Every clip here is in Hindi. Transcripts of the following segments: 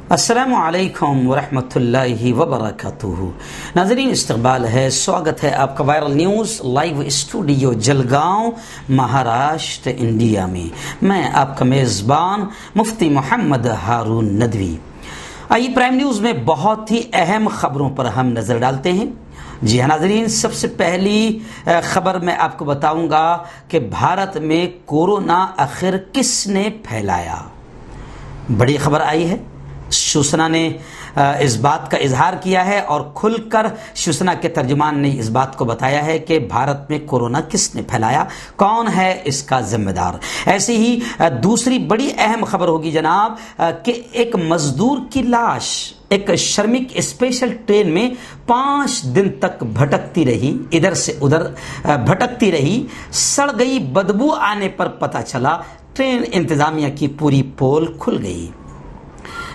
अस्सलामु अलैकुम वरहमतुल्लाहि वबरकातुहू। नाज़रीन, इस्तक़बाल है, स्वागत है आपका viral news live studio Jalgaon, Maharashtra, India में। मैं आपका मेज़बान मुफ्ती मोहम्मद हारून नदवी। आइए प्राइम न्यूज़ में बहुत ही अहम खबरों पर हम नज़र डालते हैं। जी हाँ नाज़रीन, सबसे पहली खबर मैं आपको बताऊंगा कि भारत में कोरोना आखिर किसने फैलाया। बड़ी खबर आई है। शिवसेना ने इस बात का इजहार किया है और खुलकर शिवसेना के तर्जुमान ने इस बात को बताया है कि भारत में कोरोना किसने फैलाया, कौन है इसका जिम्मेदार। ऐसी ही दूसरी बड़ी अहम खबर होगी जनाब कि एक मजदूर की लाश एक श्रमिक स्पेशल ट्रेन में 5 दिन तक भटकती रही, इधर से उधर भटकती रही, सड़ गई। बदबू आने पर पता चला ट्रेन इंतजामिया की पूरी पोल खुल गई।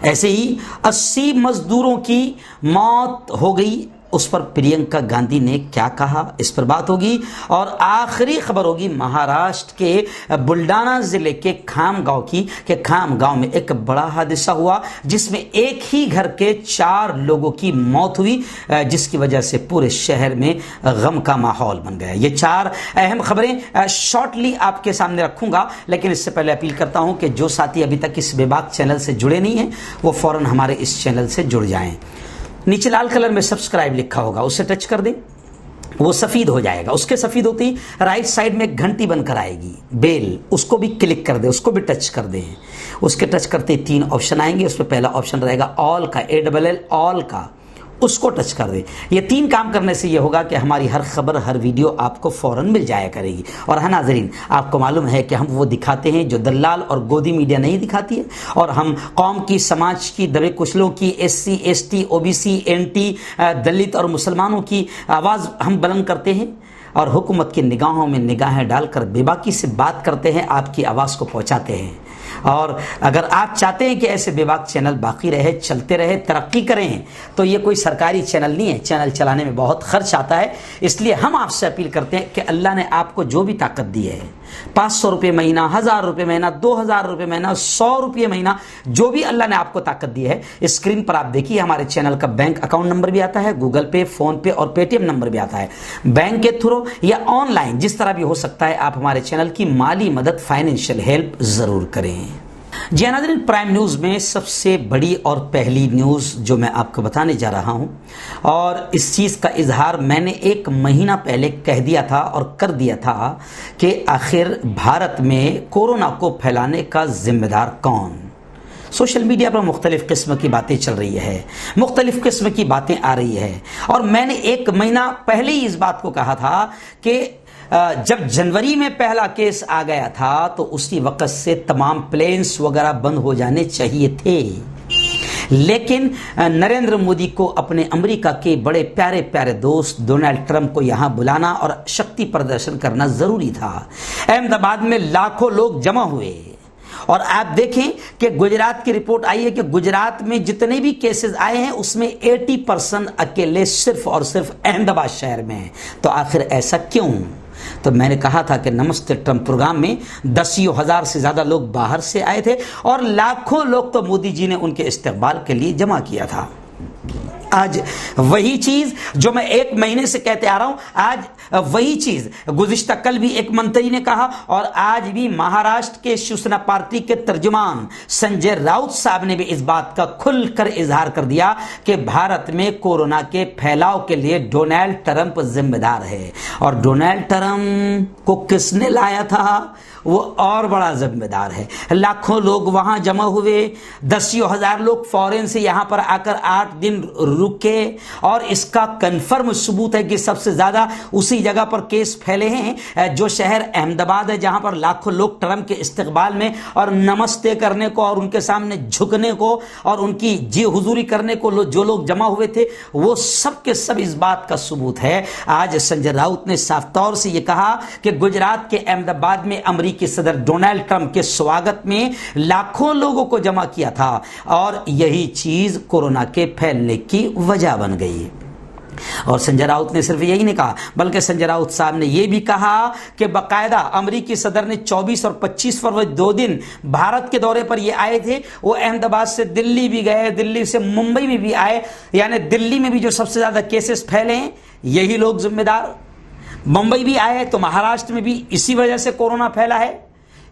ऐसे ही 80 मजदूरों की मौत हो गई। उस पर प्रियंका गांधी ने क्या कहा, इस पर बात होगी। और आखिरी खबर होगी महाराष्ट्र के बुल्डाना जिले के खामगांव की, कि खामगांव में एक बड़ा हादसा हुआ जिसमें एक ही घर के 4 लोगों की मौत हुई, जिसकी वजह से पूरे शहर में गम का माहौल बन गया। ये 4 अहम खबरें शॉर्टली आपके सामने रखूंगा, लेकिन इससे पहले अपील करता हूं कि जो साथी अभी तक इस बेबाक चैनल से जुड़े नहीं हैं वो फौरन हमारे इस चैनल से जुड़ जाएं। नीचे लाल कलर में सब्सक्राइब लिखा होगा, उसे टच कर दें, वो सफेद हो जाएगा। उसके सफेद होते ही राइट साइड में एक घंटी बनकर आएगी बेल, उसको भी क्लिक कर दे, उसको भी टच कर दें। उसके टच करते ही 3 ऑप्शन आएंगे। उसमें पहला ऑप्शन रहेगा ऑल का, ALL ऑल का, उसको टच कर दे। ये 3 काम करने से ये होगा कि हमारी हर खबर, हर वीडियो आपको फौरन मिल जाया करेगी। और हाँ नाजरीन, आपको मालूम है कि हम वो दिखाते हैं जो दल्लाल और गोदी मीडिया नहीं दिखाती है, और हम कौम की, समाज की, दबे कुचलों की, SC ST OBC NT दलित और मुसलमानों की आवाज़ हम बुलंद करते हैं और हुकूमत की निगाहों में निगाहें डालकर बेबाकी से बात करते हैं, आपकी आवाज़ को पहुँचाते हैं। और अगर आप चाहते हैं कि ऐसे बेबाक चैनल बाकी रहे, चलते रहे, तरक्की करें, तो ये कोई सरकारी चैनल नहीं है। चैनल चलाने में बहुत खर्च आता है। इसलिए हम आपसे अपील करते हैं कि अल्लाह ने आपको जो भी ताकत दी है, 500 रुपये महीना, 1000 रुपये महीना, 2000 रुपये महीना, 100 रुपये महीना, जो भी अल्लाह ने आपको ताकत दी है, स्क्रीन पर आप देखिए हमारे चैनल का बैंक अकाउंट नंबर भी आता है, गूगल पे, फोन पे और पेटीएम नंबर भी आता है। बैंक के थ्रू या ऑनलाइन जिस तरह भी हो सकता है, आप हमारे चैनल की माली मदद, फाइनेंशियल हेल्प जरूर करें। जी नाज़रीन, प्राइम न्यूज़ में सबसे बड़ी और पहली न्यूज़ जो मैं आपको बताने जा रहा हूं, और इस चीज़ का इजहार मैंने 1 महीना पहले कह दिया था और कर दिया था कि आखिर भारत में कोरोना को फैलाने का जिम्मेदार कौन। सोशल मीडिया पर मुख्तलिफ किस्म की बातें चल रही है, मुख्तलिफ किस्म की बातें आ रही है, और मैंने 1 महीना पहले ही इस बात को कहा था कि जब जनवरी में पहला केस आ गया था तो उसी वक्त से तमाम प्लेन्स वगैरह बंद हो जाने चाहिए थे। लेकिन नरेंद्र मोदी को अपने अमेरिका के बड़े प्यारे प्यारे दोस्त डोनाल्ड ट्रंप को यहां बुलाना और शक्ति प्रदर्शन करना जरूरी था। अहमदाबाद में लाखों लोग जमा हुए, और आप देखें कि गुजरात की रिपोर्ट आई है कि गुजरात में जितने भी केसेस आए हैं उसमें 80% अकेले सिर्फ और सिर्फ अहमदाबाद शहर में है। तो आखिर ऐसा क्यों? तो मैंने कहा था कि नमस्ते ट्रंप प्रोग्राम में 10,000 से ज्यादा लोग बाहर से आए थे और लाखों लोग तो मोदी जी ने उनके इस्तकबाल के लिए जमा किया था। आज वही चीज जो मैं 1 महीने से कहते आ रहा हूं, आज वही चीज गुज़िश्ता कल भी एक मंत्री ने कहा, और आज भी महाराष्ट्र के शिवसेना पार्टी के तर्जुमान संजय राउत साहब ने भी इस बात का खुलकर इजहार कर दिया कि भारत में कोरोना के फैलाव के लिए डोनाल्ड ट्रंप जिम्मेदार है। और डोनाल्ड ट्रंप को किसने लाया था वो और बड़ा जिम्मेदार है। लाखों लोग वहां जमा हुए, 10,000 लोग फॉरेन से यहां पर आकर 8 दिन रुके, और इसका कंफर्म सबूत है कि सबसे ज्यादा उसी जगह पर केस फैले हैं जो शहर अहमदाबाद है, जहां पर लाखों लोग ट्रंप के इस्तकबाल में और नमस्ते करने को और उनके सामने झुकने को और उनकी जी हुजूरी करने को जो लोग जमा हुए थे, वो सब के सब इस बात का सबूत है। आज संजय राउत ने साफ तौर से यह कहा कि गुजरात के अहमदाबाद में अमेरिकी सदर डोनाल्ड ट्रंप के स्वागत में लाखों लोगों को जमा किया था, और यही चीज कोरोना के फैलने की वजह बन गई। और संजय राउत ने सिर्फ यही नहीं कहा, बल्कि संजय राउत साहब ने यह भी कहा कि बाकायदा अमेरिकी सदर ने 24 और 25 फरवरी 2 दिन भारत के दौरे पर ये आए थे। वो अहमदाबाद से दिल्ली भी गए, दिल्ली से मुंबई में भी आए, यानी दिल्ली में भी जो सबसे ज्यादा केसेस फैले हैं यही लोग जिम्मेदार। मुंबई भी आए तो महाराष्ट्र में भी इसी वजह से कोरोना फैला है,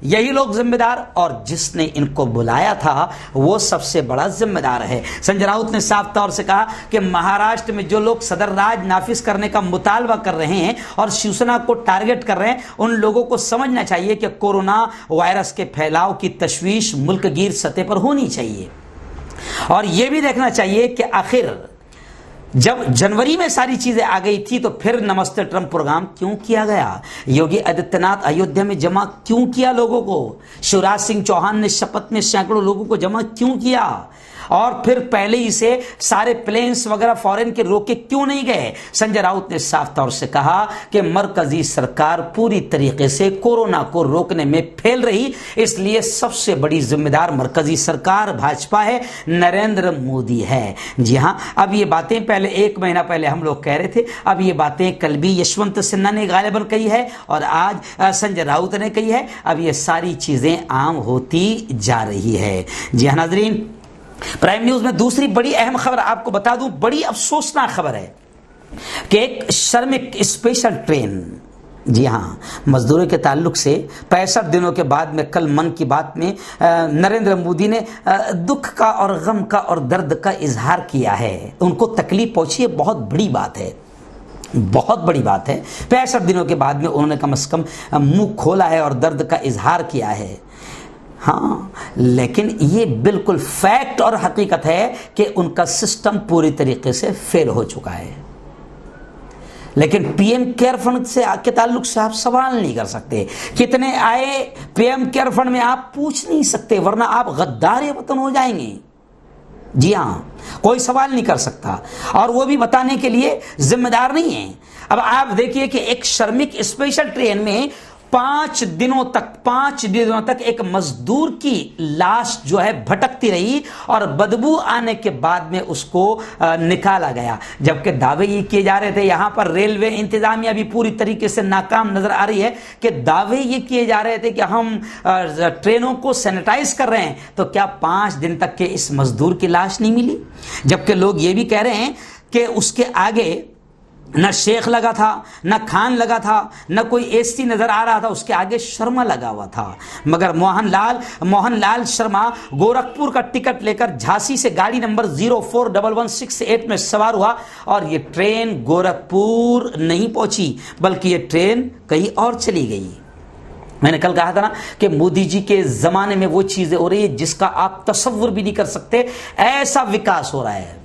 यही लोग जिम्मेदार, और जिसने इनको बुलाया था वो सबसे बड़ा जिम्मेदार है। संजय राउत ने साफ तौर से कहा कि महाराष्ट्र में जो लोग सदर राज नाफिज करने का मुतालबा कर रहे हैं और शिवसेना को टारगेट कर रहे हैं, उन लोगों को समझना चाहिए कि कोरोना वायरस के फैलाव की तशवीश मुल्कगीर सतह पर होनी चाहिए, और यह भी देखना चाहिए कि आखिर जब जनवरी में सारी चीजें आ गई थी तो फिर नमस्ते ट्रंप प्रोग्राम क्यों किया गया? योगी आदित्यनाथ अयोध्या में जमा क्यों किया लोगों को? शिवराज सिंह चौहान ने शपथ में सैकड़ों लोगों को जमा क्यों किया? और फिर पहले ही से सारे प्लेन्स वगैरह फॉरेन के रोके क्यों नहीं गए? संजय राउत ने साफ तौर से कहा कि मरकजी सरकार पूरी तरीके से कोरोना को रोकने में फेल रही, इसलिए सबसे बड़ी जिम्मेदार मरकजी सरकार भाजपा है, नरेंद्र मोदी है। जी हां, अब ये बातें पहले 1 महीना पहले हम लोग कह रहे थे, अब ये बातें कल भी यशवंत सिन्हा ने गालिबन कही है और आज संजय राउत ने कही है। अब ये सारी चीजें आम होती जा रही है। जी हां नाजरीन, प्राइम न्यूज में दूसरी बड़ी अहम खबर आपको बता दूं, बड़ी अफसोसनाक खबर है कि एक श्रमिक स्पेशल ट्रेन, जी हां, मजदूरों के ताल्लुक से 65 दिनों के बाद में कल मन की बात में नरेंद्र मोदी ने दुख का और गम का और दर्द का इजहार किया है। उनको तकलीफ पहुंची है, बहुत बड़ी बात है, बहुत बड़ी बात है। 65 दिनों के बाद में उन्होंने कम से कम मुंह खोला है और दर्द का इजहार किया है। हाँ, लेकिन ये बिल्कुल फैक्ट और हकीकत है कि उनका सिस्टम पूरी तरीके से फेल हो चुका है। लेकिन पीएम केयर फंड से के ताल्लुक से आप सवाल नहीं कर सकते, कितने आए पीएम केयर फंड में आप पूछ नहीं सकते, वरना आप गद्दार वतन हो जाएंगे। जी हां, कोई सवाल नहीं कर सकता, और वो भी बताने के लिए जिम्मेदार नहीं है। अब आप देखिए कि एक श्रमिक स्पेशल ट्रेन में 5 दिनों तक एक मजदूर की लाश जो है भटकती रही और बदबू आने के बाद में उसको निकाला गया, जबकि दावे ये किए जा रहे थे, यहां पर रेलवे इंतजामिया भी पूरी तरीके से नाकाम नजर आ रही है कि दावे ये किए जा रहे थे कि हम ट्रेनों को सैनिटाइज कर रहे हैं, तो क्या 5 दिन तक के इस मजदूर की लाश नहीं मिली? जबकि लोग ये भी कह रहे हैं कि उसके आगे न शेख लगा था, न खान लगा था, न कोई एसटी नजर आ रहा था, उसके आगे शर्मा लगा हुआ था। मगर मोहनलाल शर्मा गोरखपुर का टिकट लेकर झांसी से गाड़ी नंबर 041168 में सवार हुआ और ये ट्रेन गोरखपुर नहीं पहुंची, बल्कि ये ट्रेन कहीं और चली गई। मैंने कल कहा था ना कि मोदी जी के जमाने में वो चीजें हो रही है जिसका आप तसव्वुर भी नहीं कर सकते, ऐसा विकास हो रहा है।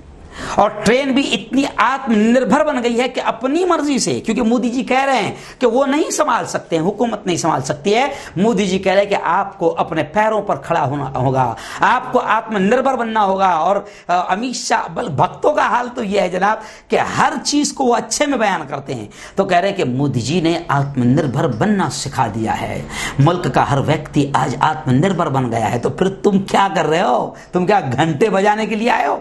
और ट्रेन भी इतनी आत्मनिर्भर बन गई है कि अपनी मर्जी से, क्योंकि मोदी जी कह रहे हैं कि वो नहीं संभाल सकते हैं, हुकूमत नहीं संभाल सकती है, मोदी जी कह रहे हैं कि आपको अपने पैरों पर खड़ा होना होगा, आपको आत्मनिर्भर बनना होगा। और अमित शाह, बल भक्तों का हाल तो यह है जनाब कि हर चीज को वो अच्छे में बयान करते हैं, तो कह रहे हैं कि मोदी जी ने आत्मनिर्भर बनना सिखा दिया है, मुल्क का हर व्यक्ति आज आत्मनिर्भर बन गया है। तो फिर तुम क्या कर रहे हो? तुम क्या घंटे बजाने के लिए आए हो?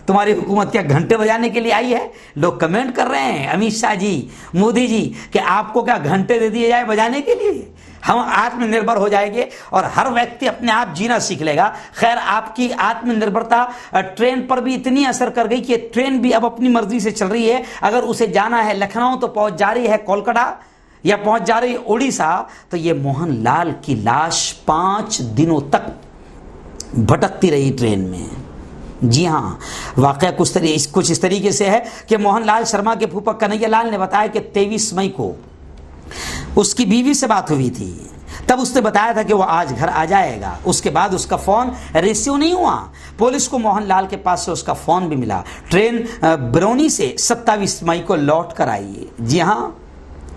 तुम्हारी हुकूमत क्या घंटे बजाने के लिए आई है? लोग कमेंट कर रहे हैं, अमित शाह जी, मोदी जी, कि आपको क्या घंटे दे दिए जाए बजाने के लिए? हम आत्मनिर्भर हो जाएंगे और हर व्यक्ति अपने आप जीना सीख लेगा। खैर, आपकी आत्मनिर्भरता ट्रेन पर भी इतनी असर कर गई कि ट्रेन भी अब अपनी मर्जी से चल रही है। अगर उसे जाना है लखनऊ तो पहुंच जा रही है कोलकाता या पहुंच जा रही है उड़ीसा। तो ये मोहनलाल की लाश 5 दिनों तक भटकती रही ट्रेन में। जी हाँ, वाकया कुछ इस तरीके से है कि मोहनलाल शर्मा के फूफा कन्हैया लाल ने बताया कि 23 मई को उसकी बीवी से बात हुई थी, तब उसने बताया था कि वो आज घर आ जाएगा। उसके बाद उसका फोन रिसीव नहीं हुआ। पुलिस को मोहनलाल के पास से उसका फोन भी मिला। ट्रेन बरौनी से 27 मई को लौट कर आई। जी हाँ,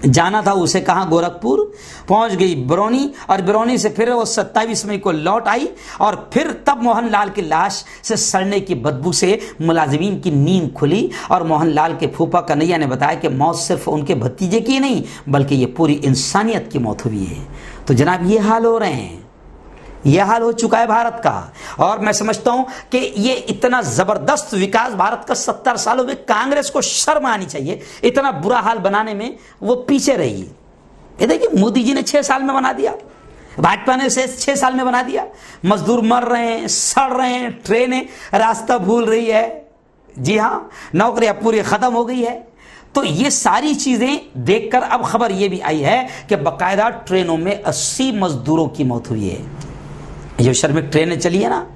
जाना था उसे कहाँ? गोरखपुर। पहुंच गई बरौनी और बरौनी से फिर वो 27 मई को लौट आई और फिर तब मोहनलाल की लाश से सड़ने की बदबू से मुलाजिमीन की नींद खुली और मोहनलाल के फूफा कन्हैया ने बताया कि मौत सिर्फ उनके भतीजे की नहीं बल्कि ये पूरी इंसानियत की मौत हुई है। तो जनाब ये हाल हो रहे हैं, यह हाल हो चुका है भारत का। और मैं समझता हूं कि ये इतना जबरदस्त विकास भारत का 70 सालों में, कांग्रेस को शर्म आनी चाहिए इतना बुरा हाल बनाने में वो पीछे रही। ये देखिए मोदी जी ने 6 साल में बना दिया, भाजपा ने 6 साल में बना दिया। मजदूर मर रहे हैं, सड़ रहे हैं, ट्रेनें रास्ता भूल रही है, जी हां, नौकरियां पूरी खत्म हो गई है। तो ये सारी चीजें देखकर अब खबर ये भी आई है कि बकायदा ट्रेनों में 80 मजदूरों की मौत हुई है। जो श्रमिक ट्रेनें चली है ना,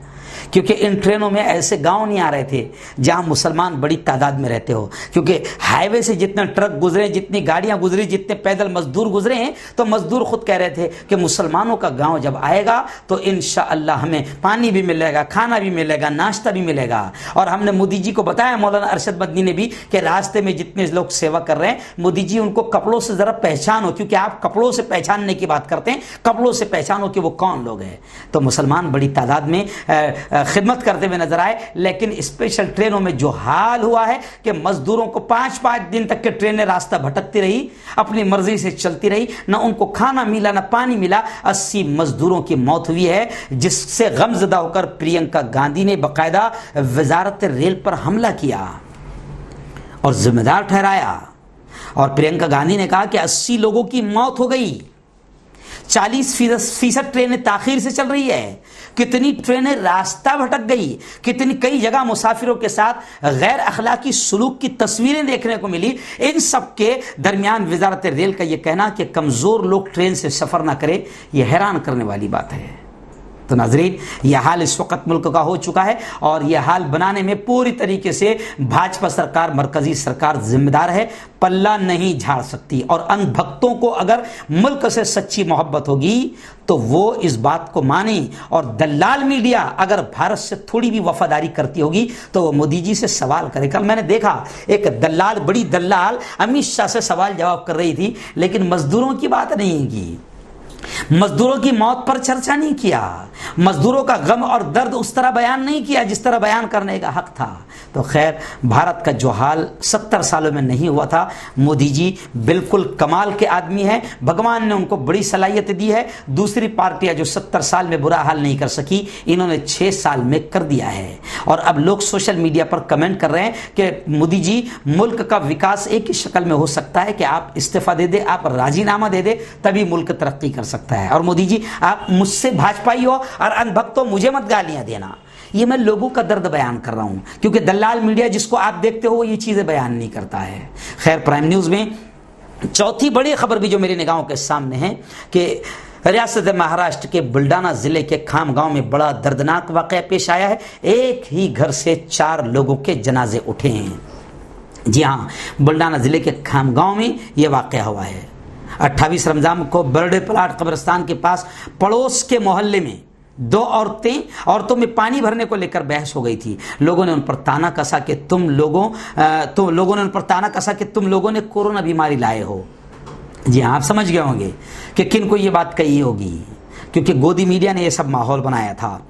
क्योंकि इन ट्रेनों में ऐसे गांव नहीं आ रहे थे जहां मुसलमान बड़ी तादाद में रहते हो, क्योंकि हाईवे से जितने ट्रक गुजरे, जितनी गाड़ियां गुजरी, जितने पैदल मजदूर गुजरे हैं, तो मजदूर खुद कह रहे थे कि मुसलमानों का गांव जब आएगा तो इंशाअल्लाह हमें पानी भी मिलेगा, खाना भी मिलेगा, नाश्ता भी मिलेगा। और हमने मोदी जी को बताया, मौलाना अरशद मदनी ने भी, कि रास्ते में जितने लोग सेवा कर रहे हैं, मोदी जी उनको कपड़ों से जरा पहचानो, क्योंकि आप कपड़ों से पहचानने की बात करते हैं, कपड़ों से पहचानो कि वो कौन लोग हैं। तो मुसलमान बड़ी तादाद में खिदमत करते हुए नजर आए। लेकिन स्पेशल ट्रेनों में जो हाल हुआ है कि मजदूरों को 5-5 दिन तक के ट्रेनें रास्ता भटकती रही, अपनी मर्जी से चलती रही, ना उनको खाना मिला, ना पानी मिला। 80 मजदूरों की मौत हुई है, जिससे गमजदा होकर प्रियंका गांधी ने बाकायदा वजारत रेल पर हमला किया और जिम्मेदार ठहराया। और प्रियंका गांधी ने कहा कि 80 लोगों की मौत हो गई, 40% ट्रेनें ताखीर से चल रही है, कितनी ट्रेनें रास्ता भटक गई, कितनी कई जगह मुसाफिरों के साथ गैर अखलाकी सुलूक की तस्वीरें देखने को मिली। इन सब के दरमियान वजारत रेल का यह कहना कि कमजोर लोग ट्रेन से सफर ना करें, यह हैरान करने वाली बात है। तो नाजरीन, यह हाल इस वक्त मुल्क का हो चुका है और यह हाल बनाने में पूरी तरीके से भाजपा सरकार, मरकजी सरकार जिम्मेदार है, पल्ला नहीं झाड़ सकती। और अंधभक्तों को अगर मुल्क से सच्ची मोहब्बत होगी तो वो इस बात को माने। और दलाल मीडिया अगर भारत से थोड़ी भी वफादारी करती होगी तो वो मोदी जी से सवाल करे। कल मैंने देखा एक दलाल, बड़ी दलाल अमित शाह से सवाल जवाब कर रही थी, लेकिन मजदूरों की बात नहीं की, मजदूरों की मौत पर चर्चा नहीं किया, मजदूरों का गम और दर्द उस तरह बयान नहीं किया जिस तरह बयान करने का हक था। तो खैर, भारत का जो हाल 70 सालों में नहीं हुआ था, मोदी जी बिल्कुल कमाल के आदमी हैं, भगवान ने उनको बड़ी सलाहियत दी है। दूसरी पार्टियां जो 70 साल में बुरा हाल नहीं कर सकी, इन्होंने 6 साल में कर दिया है। और अब लोग सोशल मीडिया पर कमेंट कर रहे हैं कि मोदी जी, मुल्क का विकास एक ही शक्ल में हो सकता है कि आप इस्तीफा दे दे, आप राजीनामा दे दे, तभी मुल्क तरक्की कर सकता है। और मोदी जी, आप मुझसे भाजपाई हो और अनभक्त हो, मुझे मत गालियां देना। ये मैं लोगों का दर्द बयान कर रहा हूं, क्योंकि दलाल मीडिया जिसको आप देखते हो वो ये चीजें बयान नहीं करता है। खैर, प्राइम न्यूज में चौथी बड़ी खबर भी जो मेरी निगाहों के सामने है कि रियासत महाराष्ट्र के बुल्डाना जिले के खामगांव में बड़ा दर्दनाक वाकया पेश आया है। एक ही घर से 4 लोगों के जनाजे उठे हैं। जी हाँ, बुल्डाना जिले के खामगांव में यह वाकया हुआ है। 28 रमजान को बर्डे प्लाट कब्रिस्तान के पास पड़ोस के मोहल्ले में 2 औरतों में पानी भरने को लेकर बहस हो गई थी। लोगों ने उन पर ताना कसा कि तुम लोगों ने कोरोना बीमारी लाए हो। जी हाँ, आप समझ गए होंगे कि किन को ये बात कही होगी, क्योंकि गोदी मीडिया ने यह सब माहौल बनाया था।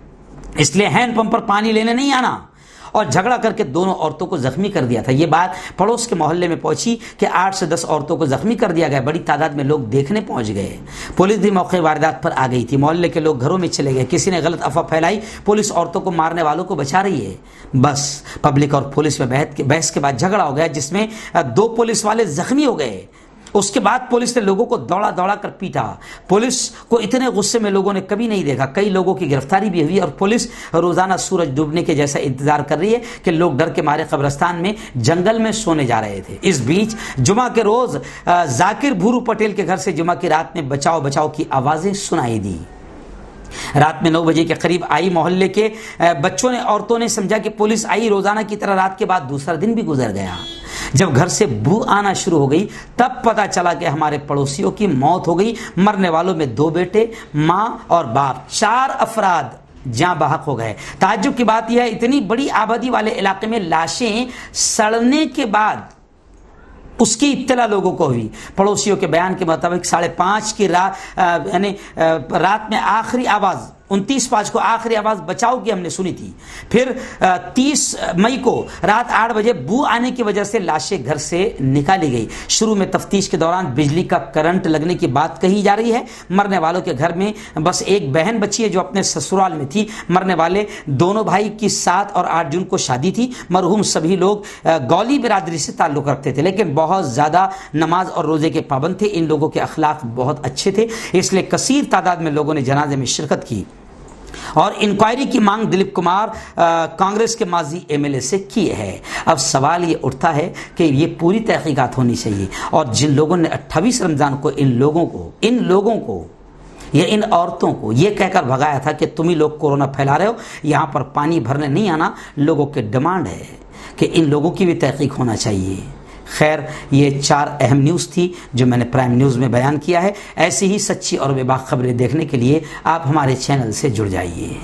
इसलिए हैंडपंप पर पानी लेने नहीं आना और झगड़ा करके दोनों औरतों को जख्मी कर दिया था। ये बात पड़ोस के मोहल्ले में पहुंची कि 8 से 10 औरतों को जख्मी कर दिया गया। बड़ी तादाद में लोग देखने पहुंच गए। पुलिस भी मौके वारदात पर आ गई थी। मोहल्ले के लोग घरों में चले गए। किसी ने गलत अफवाह फैलाई, पुलिस औरतों को मारने वालों को बचा रही है। बस पब्लिक और पुलिस में बहस के बाद झगड़ा हो गया, जिसमें 2 पुलिस वाले जख्मी हो गए। उसके बाद पुलिस ने लोगों को दौड़ा दौड़ा कर पीटा। पुलिस को इतने गुस्से में लोगों ने कभी नहीं देखा। कई लोगों की गिरफ्तारी भी हुई और पुलिस रोजाना सूरज डूबने के जैसा इंतजार कर रही है कि लोग डर के मारे कब्रिस्तान में, जंगल में सोने जा रहे थे। इस बीच जुमा के रोज जाकिर भूरू पटेल के घर से जुमा की रात में बचाओ बचाओ की आवाजें सुनाई दी। रात में 9 बजे के करीब आई। मोहल्ले के बच्चों ने, औरतों ने समझा कि पुलिस आई। रोजाना की तरह रात के बाद दूसरा दिन भी गुजर गया। जब घर से बू आना शुरू हो गई तब पता चला कि हमारे पड़ोसियों की मौत हो गई। मरने वालों में 2 बेटे, माँ और बाप, 4 अफराद जान बहक हो गए। ताज्जुब की बात यह है, इतनी बड़ी आबादी वाले इलाके में लाशें सड़ने के बाद उसकी इत्तला लोगों को हुई। पड़ोसियों के बयान के मुताबिक 5:30 की रात में आखिरी आवाज 29/5 को आखिरी आवाज बचाव की हमने सुनी थी। फिर 30 मई को रात 8 बजे बू आने की वजह से लाशें घर से निकाली गई। शुरू में तफ्तीश के दौरान बिजली का करंट लगने की बात कही जा रही है। मरने वालों के घर में बस एक बहन बची है जो अपने ससुराल में थी। मरने वाले दोनों भाई की 7 और 8 जून को शादी थी। मरहूम सभी लोग गौली बिरादरी से ताल्लुक रखते थे, लेकिन बहुत ज्यादा नमाज और रोजे के पाबंद थे। इन लोगों के अखलाक बहुत अच्छे थे, इसलिए कसीर तादाद में लोगों ने जनाजे में शिरकत की और इंक्वायरी की मांग दिलीप कुमार कांग्रेस के माजी एमएलए से की है। अब सवाल ये उठता है कि ये पूरी तहकीकात होनी चाहिए और जिन लोगों ने 28 रमजान को इन लोगों को या इन औरतों को ये कहकर भगाया था कि तुम ही लोग कोरोना फैला रहे हो, यहाँ पर पानी भरने नहीं आना, लोगों की डिमांड है कि इन लोगों की भी तहकीक होना चाहिए। खैर, ये 4 अहम न्यूज़ थी जो मैंने प्राइम न्यूज़ में बयान किया है। ऐसी ही सच्ची और बेबाक खबरें देखने के लिए आप हमारे चैनल से जुड़ जाइए।